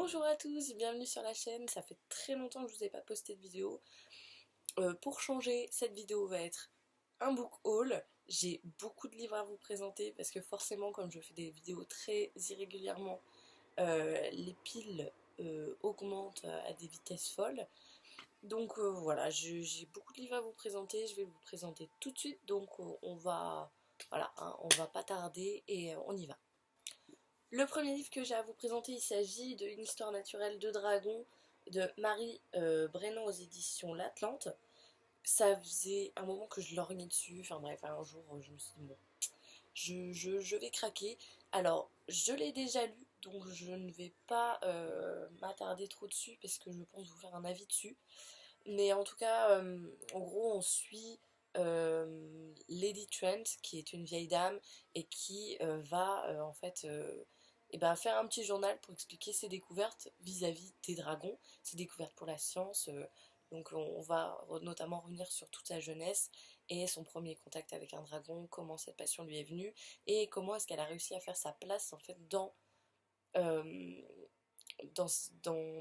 Bonjour à tous, bienvenue sur la chaîne, ça fait très longtemps que je vous ai pas posté de vidéo. Pour changer, cette vidéo va être un book haul. J'ai beaucoup de livres à vous présenter parce que forcément comme je fais des vidéos très irrégulièrement, les piles augmentent à des vitesses folles. Donc voilà, j'ai beaucoup de livres à vous présenter, je vais vous présenter tout de suite, donc on va, voilà, hein, on va pas tarder et on y va. Le premier livre que j'ai à vous présenter, il s'agit de Une histoire naturelle de dragon de Marie Brennan aux éditions L'Atlante. Ça faisait un moment que je lorgnais dessus, enfin bref, un jour je me suis dit bon, je vais craquer. Alors, je l'ai déjà lu, donc je ne vais pas m'attarder trop dessus parce que je pense vous faire un avis dessus. Mais en tout cas, en gros, on suit Lady Trent, qui est une vieille dame et qui va en fait et ben, faire un petit journal pour expliquer ses découvertes vis-à-vis des dragons, ses découvertes pour la science. Donc on va notamment revenir sur toute sa jeunesse et son premier contact avec un dragon, comment cette passion lui est venue et comment est-ce qu'elle a réussi à faire sa place en fait euh, dans,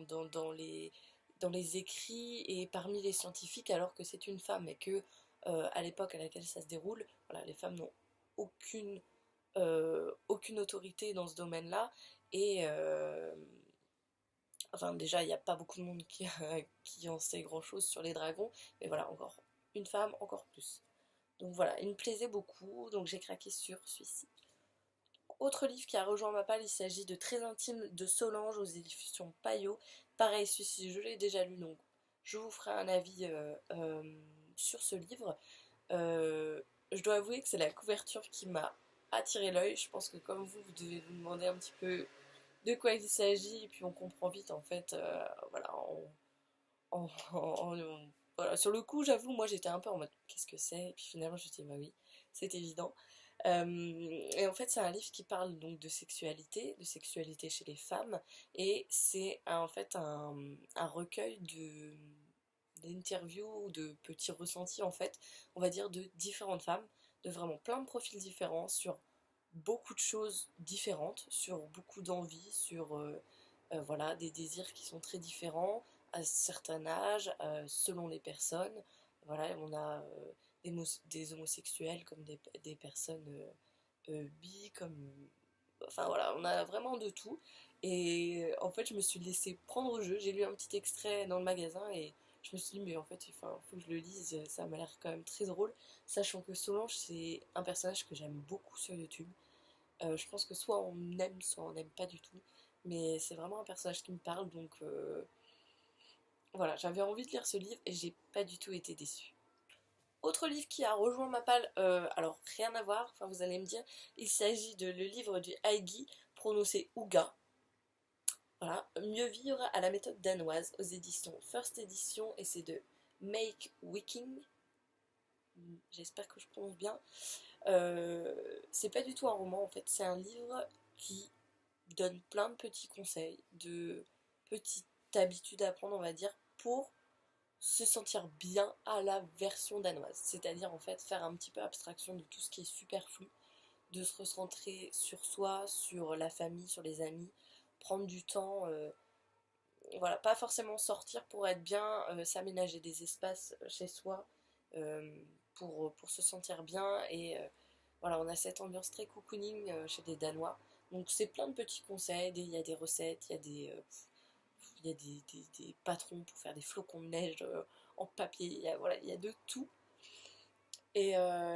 dans les écrits et parmi les scientifiques alors que c'est une femme et que à l'époque à laquelle ça se déroule, voilà, les femmes n'ont aucune, aucune autorité dans ce domaine-là et enfin déjà il n'y a pas beaucoup de monde qui en sait grand-chose sur les dragons, mais voilà, encore une femme, encore plus. Donc voilà, il me plaisait beaucoup, donc j'ai craqué sur celui-ci. Autre livre qui a rejoint ma palle, il s'agit de Très intime de Solange aux éditions Payot. Pareil, celui-ci je l'ai déjà lu, donc je vous ferai un avis sur ce livre. Je dois avouer que c'est la couverture qui m'a attiré l'œil. Je pense que comme vous devez vous demander un petit peu de quoi il s'agit, et puis on comprend vite en fait, voilà, voilà. Sur le coup, j'avoue, moi j'étais un peu en mode qu'est-ce que c'est? Et puis finalement, je me suis dit, bah oui, c'est évident. Et en fait, c'est un livre qui parle donc de sexualité chez les femmes, et c'est en fait un recueil d'interviews, de petits ressentis en fait, on va dire de différentes femmes, de vraiment plein de profils différents, sur beaucoup de choses différentes, sur beaucoup d'envies, sur voilà, des désirs qui sont très différents à certains âges, selon les personnes. Voilà, on a des homosexuels comme des personnes bi, comme... Enfin voilà, on a vraiment de tout. Et en fait, je me suis laissée prendre au jeu. J'ai lu un petit extrait dans le magasin et je me suis dit, mais en fait, il faut que je le lise. Ça m'a l'air quand même très drôle. Sachant que Solange, c'est un personnage que j'aime beaucoup sur YouTube. Je pense que soit on aime, soit on n'aime pas du tout. Mais c'est vraiment un personnage qui me parle, donc voilà, j'avais envie de lire ce livre et j'ai pas du tout été déçue. Autre livre qui a rejoint ma palle, alors rien à voir, enfin vous allez me dire, il s'agit de le livre du Haïgi, prononcé Ouga. Voilà, Mieux vivre à la méthode danoise, aux éditions First Edition, et c'est de Make Wiking. J'espère que je prononce bien. C'est pas du tout un roman en fait, c'est un livre qui donne plein de petits conseils, de petites habitudes à prendre, on va dire, pour se sentir bien à la version danoise. C'est-à-dire en fait faire un petit peu abstraction de tout ce qui est superflu, de se recentrer sur soi, sur la famille, sur les amis, prendre du temps, voilà, pas forcément sortir pour être bien, s'aménager des espaces chez soi euh, pour se sentir bien et voilà, on a cette ambiance très cocooning chez les Danois. Donc c'est plein de petits conseils, il y a des recettes, il y a des patrons pour faire des flocons de neige en papier, voilà, il y a de tout. Et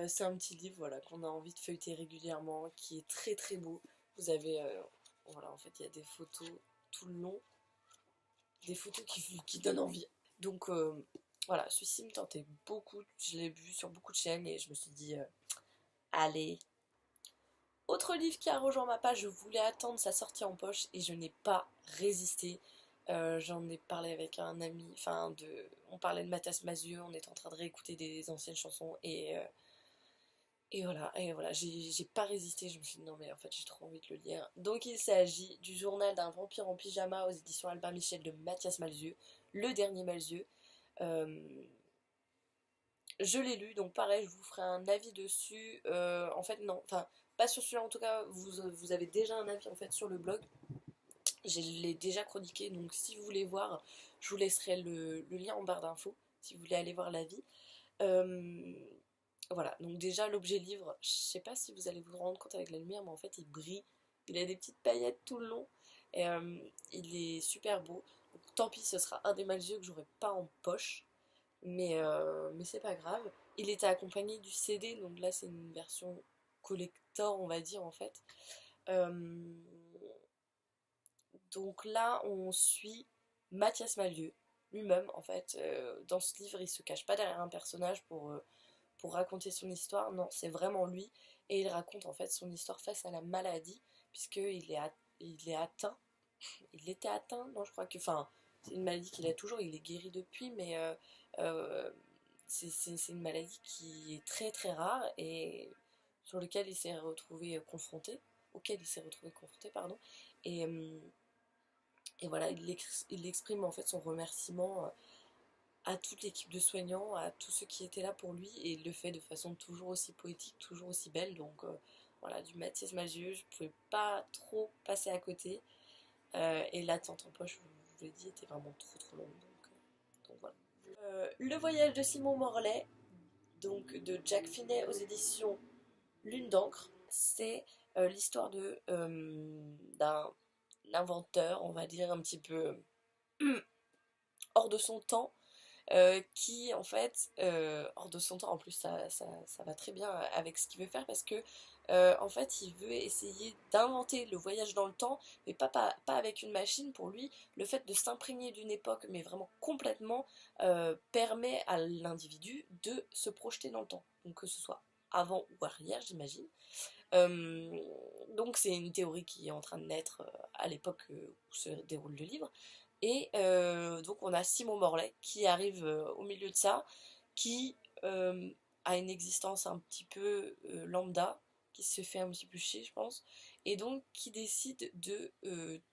c'est un petit livre voilà, qu'on a envie de feuilleter régulièrement, qui est très très beau. Vous avez, voilà, en fait il y a des photos tout le long, des photos qui donnent envie. Donc voilà, celui-ci me tentait beaucoup, je l'ai vu sur beaucoup de chaînes et je me suis dit, allez. Autre livre qui a rejoint ma page, je voulais attendre sa sortie en poche et je n'ai pas résisté. J'en ai parlé avec un ami, on parlait de Mathias Mazieux, on était en train de réécouter des anciennes chansons et voilà, j'ai pas résisté, je me suis dit non mais en fait j'ai trop envie de le lire. Donc il s'agit du journal d'un vampire en pyjama aux éditions Albin Michel de Mathias Malzieu, le dernier Malzieu. Euh, je l'ai lu, donc pareil, je vous ferai un avis dessus. En fait, non, enfin, pas sur celui-là en tout cas, vous avez déjà un avis en fait sur le blog. Je l'ai déjà chroniqué, donc si vous voulez voir, je vous laisserai le lien en barre d'infos, si vous voulez aller voir l'avis. Voilà, donc déjà l'objet livre, je sais pas si vous allez vous rendre compte avec la lumière, mais en fait il brille, il a des petites paillettes tout le long, et il est super beau. Donc, tant pis, ce sera un des Malzieux que j'aurai pas en poche, mais c'est pas grave. Il était accompagné du CD, donc là c'est une version collector, on va dire en fait. Euh, donc là on suit Mathias Malzieu lui-même en fait. Dans ce livre il se cache pas derrière un personnage pour raconter son histoire, non, c'est vraiment lui, et il raconte en fait son histoire face à la maladie, puisqu'il il est atteint, il était atteint, non je crois que, enfin, c'est une maladie qu'il a toujours, il est guéri depuis, mais c'est une maladie qui est très très rare, et sur lequel il s'est retrouvé confronté, auquel il s'est retrouvé confronté, pardon, et, euh, et voilà, il exprime en fait son remerciement à toute l'équipe de soignants, à tous ceux qui étaient là pour lui, et il le fait de façon toujours aussi poétique, toujours aussi belle. Donc voilà, du Mathias Malzieu, je ne pouvais pas trop passer à côté. Et l'attente en poche, je vous l'ai dit, était vraiment trop longue. Donc voilà. Le voyage de Simon Morlaix, donc de Jack Finney aux éditions Lune d'encre, c'est l'histoire d'un inventeur, on va dire un petit peu hors de son temps, qui en fait, hors de son temps, en plus ça va très bien avec ce qu'il veut faire, parce que en fait il veut essayer d'inventer le voyage dans le temps, mais pas avec une machine. Pour lui, le fait de s'imprégner d'une époque, mais vraiment complètement, permet à l'individu de se projeter dans le temps, donc que ce soit avant ou arrière, j'imagine. Donc c'est une théorie qui est en train de naître à l'époque où se déroule le livre. Et donc on a Simon Morlaix qui arrive au milieu de ça, qui a une existence un petit peu lambda, qui se fait un petit peu chier je pense, et donc qui décide de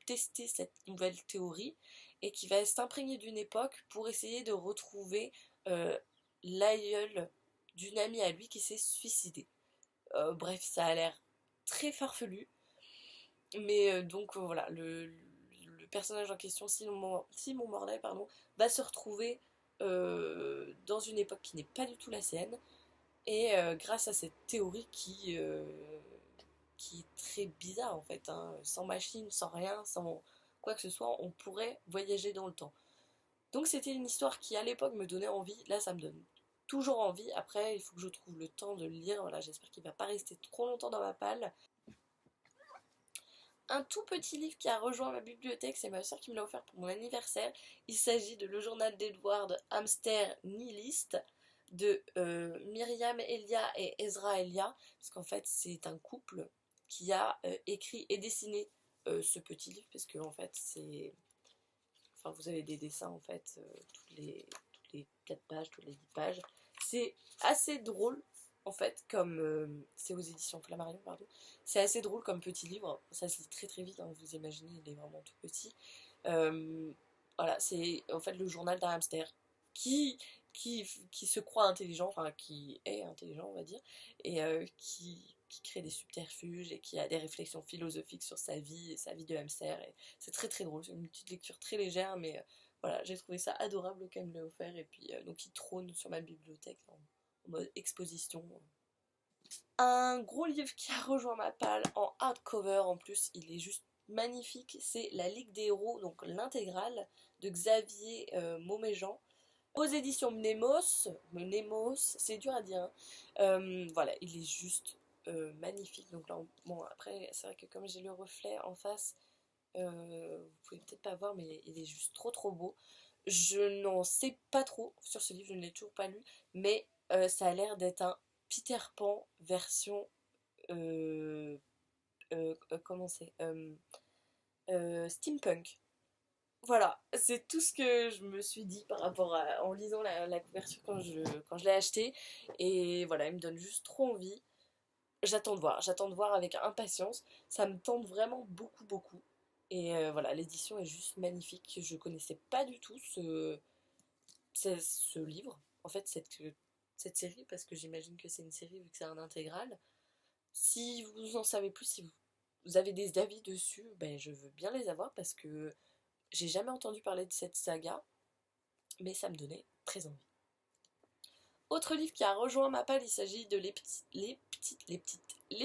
tester cette nouvelle théorie, et qui va s'imprégner d'une époque pour essayer de retrouver euh, l'aïeul d'une amie à lui qui s'est suicidée. Bref, ça a l'air très farfelu, mais donc voilà, le personnage en question, Simon Morlaix, pardon, va se retrouver dans une époque qui n'est pas du tout la sienne, et grâce à cette théorie qui est très bizarre en fait, hein, sans machine, sans rien, sans quoi que ce soit, on pourrait voyager dans le temps. Donc c'était une histoire qui à l'époque me donnait envie, là ça me donne toujours envie. Après il faut que je trouve le temps de le lire, voilà, j'espère qu'il va pas rester trop longtemps dans ma palle. Un tout petit livre qui a rejoint ma bibliothèque, c'est ma soeur qui me l'a offert pour mon anniversaire. Il s'agit de Le journal d'Edward, hamster nihiliste, de Myriam Elia et Ezra Elia, parce qu'en fait c'est un couple qui a écrit et dessiné ce petit livre, parce que en fait c'est... Enfin vous avez des dessins en fait, toutes les 4 pages, toutes les 10 pages. C'est assez drôle en fait, comme c'est aux éditions Flammarion, pardon. C'est assez drôle comme petit livre, ça se lit très très vite, hein, vous imaginez, il est vraiment tout petit. Euh, voilà, c'est en fait le journal d'un hamster qui, qui se croit intelligent, enfin qui est intelligent on va dire, et qui crée des subterfuges et qui a des réflexions philosophiques sur sa vie et sa vie de hamster. Et c'est très très drôle, c'est une petite lecture très légère, mais voilà, j'ai trouvé ça adorable qu'elle me l'ait offert, et puis donc il trône sur ma bibliothèque en mode exposition. Un gros livre qui a rejoint ma palle en hardcover en plus, il est juste magnifique, c'est La Ligue des héros, donc l'intégrale de Xavier Mauméjean, aux éditions Mnemos, c'est dur à dire, hein. Voilà, il est juste magnifique. Donc là, bon après, c'est vrai que comme j'ai le reflet en face, vous pouvez peut-être pas voir, mais il est juste trop beau. Je n'en sais pas trop sur ce livre, je ne l'ai toujours pas lu, mais ça a l'air d'être un Peter Pan version comment c'est steampunk. Voilà, c'est tout ce que je me suis dit par rapport à en lisant la couverture quand je l'ai acheté, et voilà, il me donne juste trop envie. J'attends de voir avec impatience. Ça me tente vraiment beaucoup. Et voilà, l'édition est juste magnifique. Je connaissais pas du tout ce livre, en fait cette série, parce que j'imagine que c'est une série vu que c'est un intégral. Si vous en savez plus, si vous vous avez des avis dessus, ben, je veux bien les avoir parce que j'ai jamais entendu parler de cette saga, mais ça me donnait très envie. Autre livre qui a rejoint ma palle, il s'agit de Les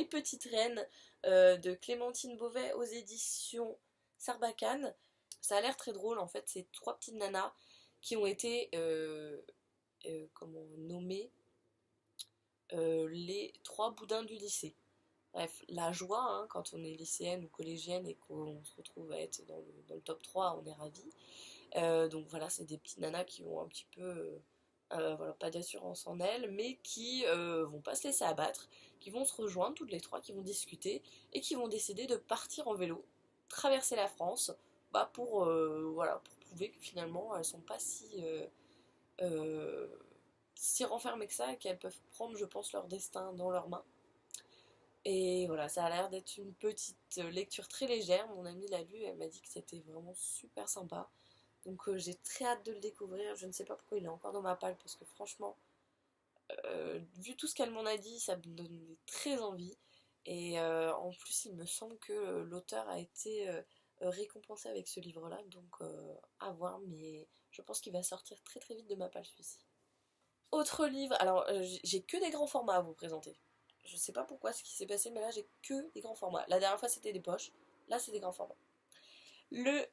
Petites Reines de Clémentine Beauvais aux éditions Sarbacane. Ça a l'air très drôle, en fait, c'est 3 petites nanas qui ont été comment nommées les 3 boudins du lycée. Bref, la joie, hein, quand on est lycéenne ou collégienne et qu'on se retrouve à être dans le top 3, on est ravis. Donc voilà, c'est des petites nanas qui ont un petit peu, voilà, pas d'assurance en elles, mais qui vont pas se laisser abattre, qui vont se rejoindre toutes les 3, qui vont discuter et qui vont décider de partir en vélo, traverser la France, bah, voilà, pour prouver que finalement elles sont pas euh, si renfermées que ça et qu'elles peuvent prendre, je pense, leur destin dans leurs mains. Et voilà, ça a l'air d'être une petite lecture très légère. Mon amie l'a lu, elle m'a dit que c'était vraiment super sympa. Donc j'ai très hâte de le découvrir. Je ne sais pas pourquoi il est encore dans ma palle parce que franchement, vu tout ce qu'elle m'en a dit, ça me donne très envie. Et en plus, il me semble que l'auteur a été récompensé avec ce livre-là. Donc à voir, mais je pense qu'il va sortir très très vite de ma palle celui-ci. Autre livre, alors j'ai que des grands formats à vous présenter. Je sais pas pourquoi ce qui s'est passé, mais là j'ai que des grands formats. La dernière fois c'était des poches, là c'est des grands formats.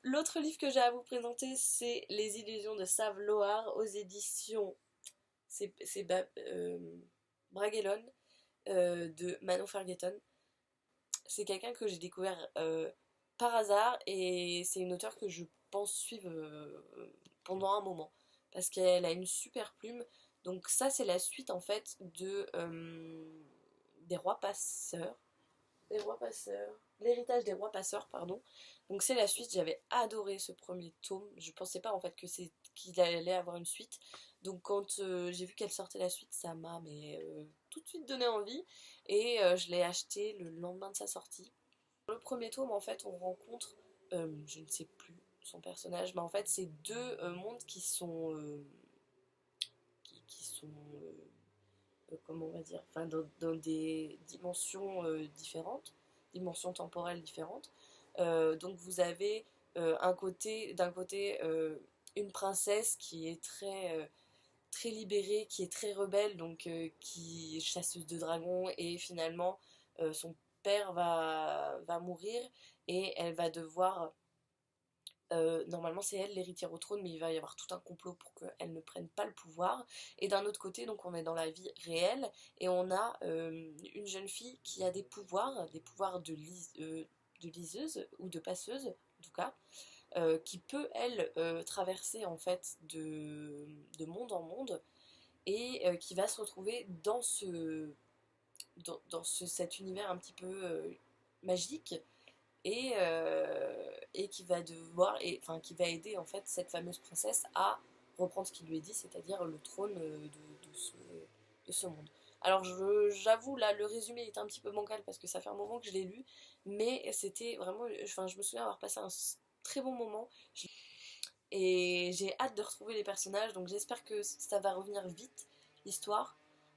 L'autre livre que j'ai à vous présenter, c'est Les Illusions de Saveloar aux éditions c'est Bragelonne de Manon Fargueton. C'est quelqu'un que j'ai découvert par hasard et c'est une auteure que je pense suivre pendant un moment parce qu'elle a une super plume. Donc ça c'est la suite en fait des rois passeurs. L'héritage des rois passeurs, pardon. Donc c'est la suite, j'avais adoré ce premier tome. Je pensais pas en fait qu'il allait avoir une suite. Donc quand j'ai vu qu'elle sortait la suite, ça m'a tout de suite donné envie. Et je l'ai acheté le lendemain de sa sortie. Dans le premier tome, en fait, on rencontre, je ne sais plus son personnage, mais en fait, c'est 2 mondes qui sont comment on va dire, enfin, dans des dimensions différentes, dimensions temporelles différentes. Donc vous avez d'un côté une princesse qui est très libérée, qui est très rebelle, donc qui est chasseuse de dragons et finalement son père va mourir et elle va devoir normalement c'est elle l'héritière au trône, mais il va y avoir tout un complot pour qu'elle ne prenne pas le pouvoir. Et d'un autre côté, donc on est dans la vie réelle et on a une jeune fille qui a des pouvoirs de liseuse ou de passeuse en tout cas, qui peut elle traverser en fait de monde en monde et qui va se retrouver cet univers un petit peu magique et qui va qui va aider en fait cette fameuse princesse à reprendre ce qu'il lui est dit, c'est-à-dire le trône de ce monde. Alors j'avoue là le résumé est un petit peu bancal parce que ça fait un moment que je l'ai lu, mais c'était vraiment, enfin je me souviens avoir passé un très bon moment et j'ai hâte de retrouver les personnages, donc j'espère que ça va revenir vite l'histoire.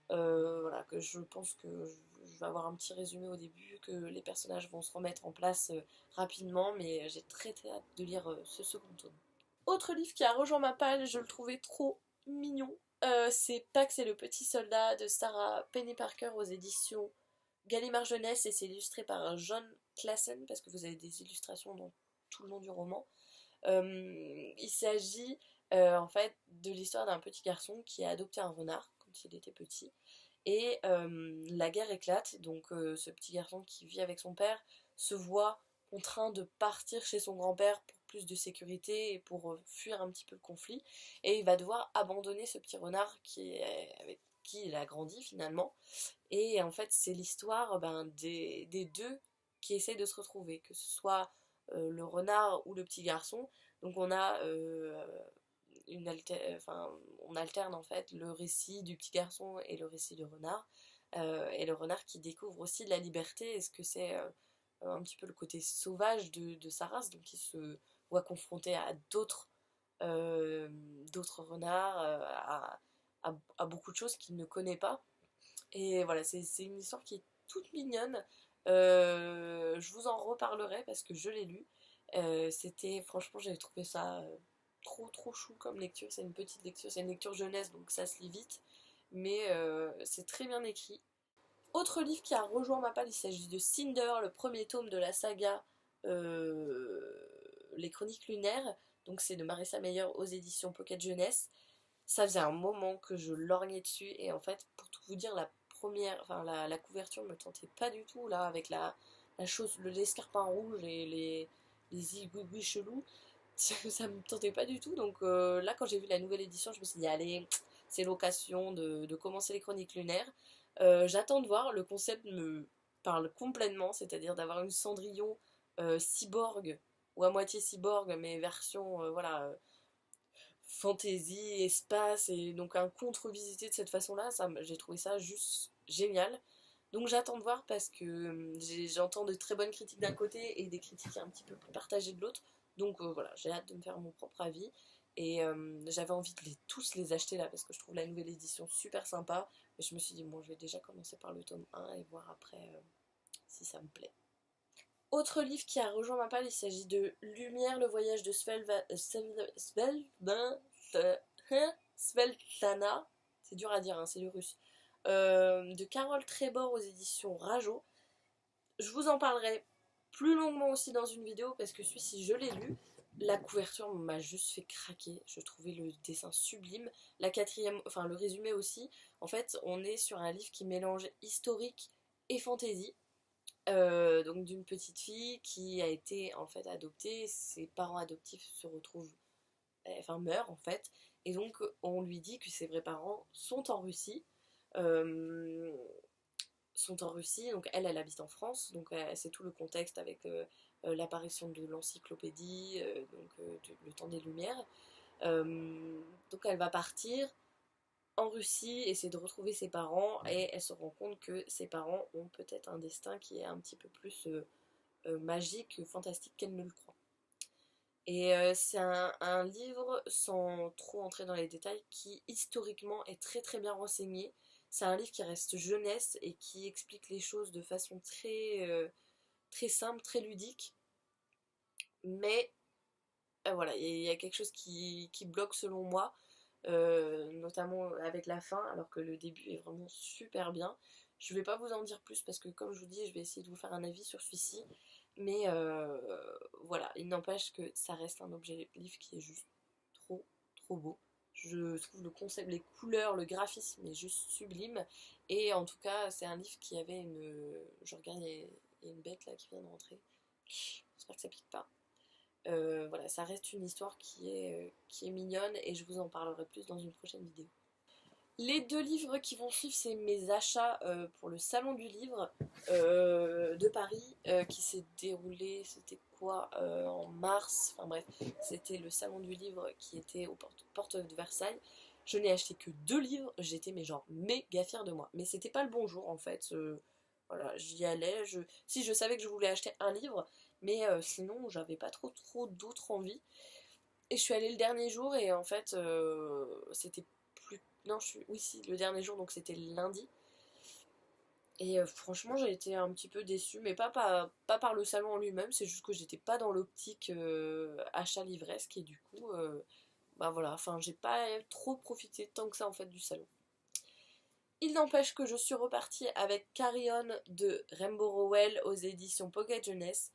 Voilà, que je pense que je vais avoir un petit résumé au début, que les personnages vont se remettre en place rapidement, mais j'ai très très hâte de lire ce second tome. Autre livre qui a rejoint ma palle, je le trouvais trop mignon, c'est Pax et le petit soldat de Sarah Penny Parker aux éditions Gallimard Jeunesse et c'est illustré par John Classen parce que vous avez des illustrations dans tout le long du roman. Il s'agit en fait de l'histoire d'un petit garçon qui a adopté un renard quand il était petit et la guerre éclate, donc ce petit garçon qui vit avec son père se voit contraint de partir chez son grand-père pour plus de sécurité et pour fuir un petit peu le conflit et il va devoir abandonner ce petit renard avec qui il a grandi finalement et en fait c'est l'histoire des deux qui essaient de se retrouver, que ce soit le renard ou le petit garçon. Donc on a on alterne en fait le récit du petit garçon et le récit du renard. Et le renard qui découvre aussi la liberté et ce que c'est un petit peu le côté sauvage de sa race, donc il se voit confronté à d'autres renards, à beaucoup de choses qu'il ne connaît pas. Et voilà, c'est une histoire qui est toute mignonne, Je vous en reparlerai parce que je l'ai lu. Franchement, j'avais trouvé ça trop chou comme lecture. C'est une petite lecture, c'est une lecture jeunesse, donc ça se lit vite. Mais c'est très bien écrit. Autre livre qui a rejoint ma palle, il s'agit de Cinder, le premier tome de la saga Les Chroniques Lunaires. Donc c'est de Marissa Meyer aux éditions Pocket Jeunesse. Ça faisait un moment que je lorgnais dessus et en fait, pour tout vous dire, la couverture me tentait pas du tout là, avec la chose, l'escarpin rouge et les igouigouis chelous. Ça me tentait pas du tout. Donc là, quand j'ai vu la nouvelle édition, je me suis dit, allez, c'est l'occasion de commencer les Chroniques Lunaires. J'attends de voir, le concept me parle complètement, c'est-à-dire d'avoir une Cendrillon cyborg, ou à moitié cyborg, mais version, voilà, fantasy, espace, et donc un contre-visité de cette façon-là, j'ai trouvé ça juste génial. Donc j'attends de voir parce que j'entends de très bonnes critiques d'un côté et des critiques un petit peu plus partagées de l'autre. Donc voilà, j'ai hâte de me faire mon propre avis. Et j'avais envie de tous les acheter là parce que je trouve la nouvelle édition super sympa. Mais je me suis dit, bon, je vais déjà commencer par le tome 1 et voir après si ça me plaît. Autre livre qui a rejoint ma palle, il s'agit de Lumière, le voyage de Svetlana, c'est dur à dire, hein, c'est du russe, de Carole Trébor aux éditions Rajo. Je vous en parlerai plus longuement aussi dans une vidéo parce que celui-ci je l'ai lu. La couverture m'a juste fait craquer, je trouvais le dessin sublime. Le résumé aussi. En fait, on est sur un livre qui mélange historique et fantaisie. Donc d'une petite fille qui a été en fait adoptée, ses parents adoptifs se retrouvent, meurent en fait, et donc on lui dit que ses vrais parents euh, sont en Russie, donc elle habite en France, donc c'est tout le contexte avec l'apparition de l'encyclopédie, le temps des Lumières. Donc elle va partir en Russie, essayer de retrouver ses parents, et elle se rend compte que ses parents ont peut-être un destin qui est un petit peu plus magique, fantastique qu'elle ne le croit. Et c'est un livre, sans trop entrer dans les détails, qui historiquement est très bien renseigné. C'est un livre qui reste jeunesse et qui explique les choses de façon très simple, très ludique. Mais voilà, il y a quelque chose qui bloque selon moi, notamment avec la fin, alors que le début est vraiment super bien. Je vais pas vous en dire plus parce que comme je vous dis, je vais essayer de vous faire un avis sur celui-ci. Mais voilà, il n'empêche que ça reste un objet livre qui est juste trop beau. Je trouve le concept, les couleurs, le graphisme est juste sublime. Et en tout cas, c'est un livre qui avait une... Je regarde, il y a une bête là qui vient de rentrer. J'espère que ça pique pas. Voilà, ça reste une histoire qui est mignonne et je vous en parlerai plus dans une prochaine vidéo. Les deux livres qui vont suivre, c'est mes achats pour le salon du livre de Paris qui s'est déroulé, c'était quoi, en mars, enfin bref, c'était le salon du livre qui était aux portes de Versailles. Je n'ai acheté que 2 livres, j'étais mais genre méga fière de moi. Mais c'était pas le bon jour en fait, voilà, j'y allais, si je savais que je voulais acheter un livre, mais sinon j'avais pas trop d'autres envies. Et je suis allée le dernier jour et en fait c'était non, oui, si, le dernier jour, donc c'était lundi. Et franchement, j'ai été un petit peu déçue, mais pas par le salon en lui-même, c'est juste que j'étais pas dans l'optique achat livresque, et du coup, bah voilà, enfin, j'ai pas trop profité tant que ça en fait du salon. Il n'empêche que je suis repartie avec Carry On de Rainbow Rowell aux éditions Pocket Jeunesse.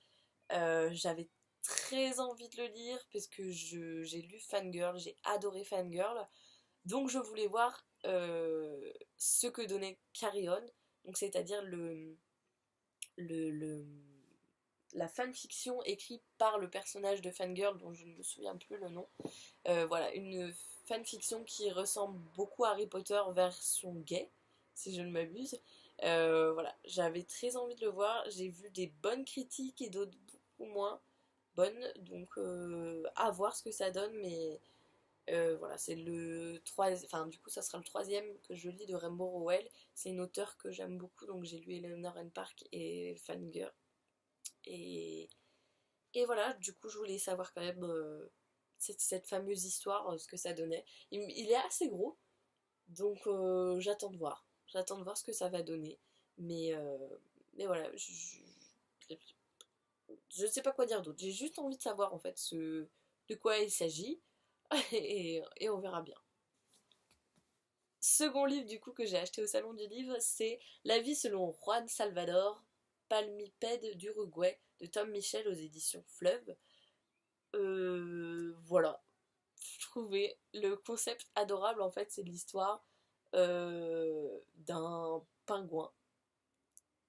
J'avais très envie de le lire parce que j'ai lu Fangirl, j'ai adoré Fangirl. Donc je voulais voir ce que donnait Carry On, donc c'est-à-dire la fanfiction écrite par le personnage de Fangirl dont je ne me souviens plus le nom. Voilà, une fanfiction qui ressemble beaucoup à Harry Potter version gay, si je ne m'abuse. Voilà, j'avais très envie de le voir, j'ai vu des bonnes critiques et d'autres beaucoup moins bonnes, donc à voir ce que ça donne, mais... voilà, c'est le troisième, enfin du coup ça sera le troisième que je lis de Rainbow Rowell. C'est une auteure que j'aime beaucoup, donc j'ai lu Eleanor and Park et Fangirl. Et, et voilà, du coup je voulais savoir quand même cette fameuse histoire, ce que ça donnait. Il est assez gros, donc j'attends de voir. J'attends de voir ce que ça va donner. Mais Mais voilà, je ne sais pas quoi dire d'autre. J'ai juste envie de savoir en fait de quoi il s'agit et on verra bien. Second livre du coup que j'ai acheté au salon du livre, c'est La vie selon Juan Salvador, palmipède d'Uruguay de Tom Michel aux éditions Fleuve. Voilà, je trouvais le concept adorable en fait, c'est l'histoire d'un pingouin.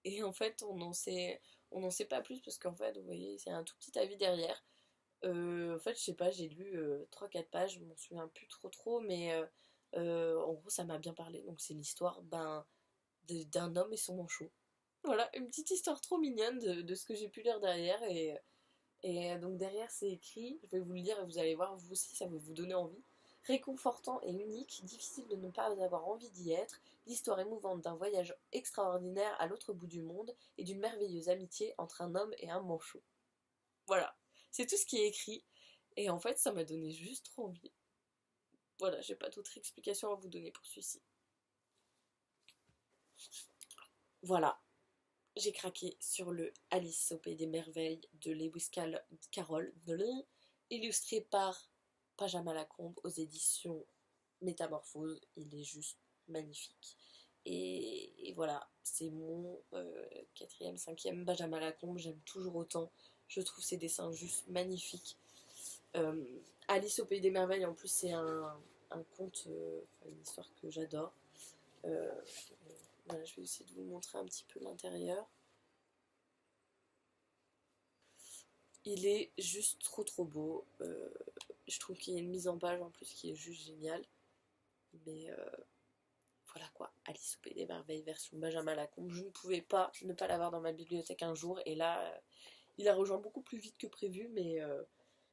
Et en fait, on n'en sait pas plus parce qu'en fait, vous voyez, c'est un tout petit avis derrière. En fait, je sais pas, j'ai lu 3-4 pages, je m'en souviens plus trop, mais en gros, ça m'a bien parlé. Donc, c'est l'histoire d'un homme et son manchot. Voilà, une petite histoire trop mignonne de ce que j'ai pu lire derrière. Et donc, derrière, c'est écrit, je vais vous le lire et vous allez voir, vous aussi, ça va vous donner envie. Réconfortant et unique, difficile de ne pas avoir envie d'y être, l'histoire émouvante d'un voyage extraordinaire à l'autre bout du monde et d'une merveilleuse amitié entre un homme et un manchot. Voilà, c'est tout ce qui est écrit. Et en fait, ça m'a donné juste trop envie. Voilà, j'ai pas d'autre explication à vous donner pour celui-ci. Voilà, j'ai craqué sur le Alice au Pays des Merveilles de Lewis Carroll, illustré par Pajama Lacombe aux éditions Métamorphose. Il est juste magnifique. Et voilà, c'est mon quatrième, cinquième Benjamin Lacombe. J'aime toujours autant. Je trouve ses dessins juste magnifiques. Alice au Pays des Merveilles, en plus, c'est un conte, une histoire que j'adore. Euh, voilà, je vais essayer de vous montrer un petit peu l'intérieur. Il est juste trop beau. Je trouve qu'il y a une mise en page en plus qui est juste géniale. Mais voilà quoi, Alice au Pays des Merveilles version Benjamin Lacombe. Je ne pouvais pas ne pas l'avoir dans ma bibliothèque un jour. Et là, il a rejoint beaucoup plus vite que prévu. Mais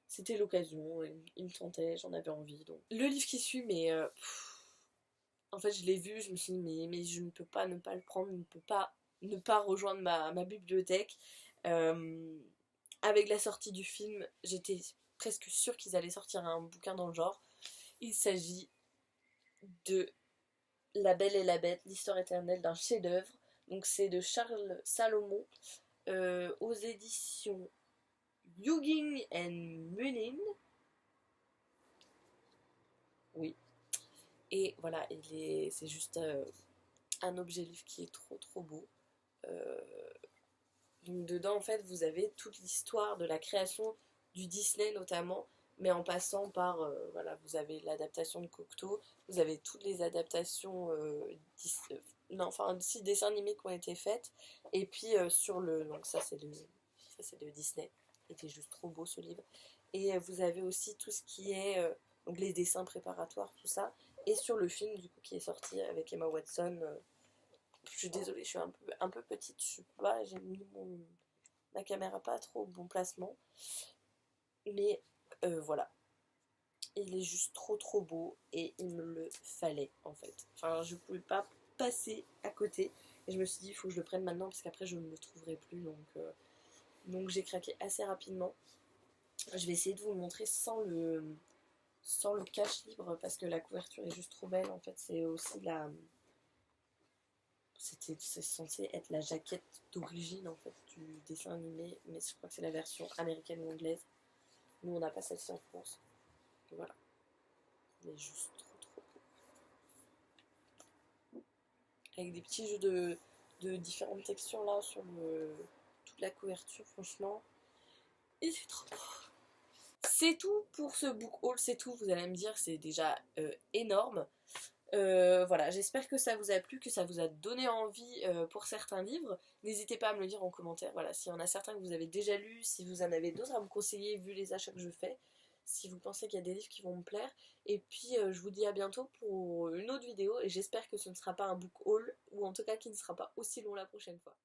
c'était l'occasion. Il me tentait, j'en avais envie. Donc. Le livre qui suit, mais en fait, je l'ai vu. Je me suis dit, mais je ne peux pas ne pas le prendre. Je ne peux pas ne pas rejoindre ma bibliothèque. Avec la sortie du film, j'étais presque sûre qu'ils allaient sortir un bouquin dans le genre. Il s'agit de La Belle et la Bête, l'histoire éternelle d'un chef-d'œuvre. Donc c'est de Charles Salomon aux éditions Hugin and Munin. Oui. Et voilà, c'est juste un objet livre qui est trop beau. Euh, donc dedans en fait vous avez toute l'histoire de la création du Disney notamment, mais en passant par voilà, vous avez l'adaptation de Cocteau, vous avez toutes les adaptations non, enfin 6 dessins animés qui ont été faites, et puis sur le donc ça c'est le Disney, c'était juste trop beau ce livre, et vous avez aussi tout ce qui est donc les dessins préparatoires, tout ça, et sur le film du coup qui est sorti avec Emma Watson. Je suis désolée, je suis un peu petite, je sais pas, j'ai mis ma caméra pas trop au bon placement, mais voilà, il est juste trop beau et il me le fallait en fait. Enfin, je pouvais pas passer à côté et je me suis dit il faut que je le prenne maintenant parce qu'après je ne le trouverai plus, donc j'ai craqué assez rapidement. Je vais essayer de vous le montrer sans le cache libre parce que la couverture est juste trop belle en fait. C'est aussi c'est censé être la jaquette d'origine en fait du dessin animé, mais je crois que c'est la version américaine ou anglaise. Nous on n'a pas celle-ci en France. Et voilà. Il est juste trop beau. Avec des petits jeux de différentes textures là sur toute la couverture, franchement. Et c'est trop beau. C'est tout pour ce book haul, c'est tout, vous allez me dire, c'est déjà énorme. Voilà, j'espère que ça vous a plu, que ça vous a donné envie pour certains livres. N'hésitez pas à me le dire en commentaire, voilà, s'il y en a certains que vous avez déjà lus, si vous en avez d'autres à me conseiller vu les achats que je fais, si vous pensez qu'il y a des livres qui vont me plaire. Et puis je vous dis à bientôt pour une autre vidéo et j'espère que ce ne sera pas un book haul, ou en tout cas qu'il ne sera pas aussi long la prochaine fois.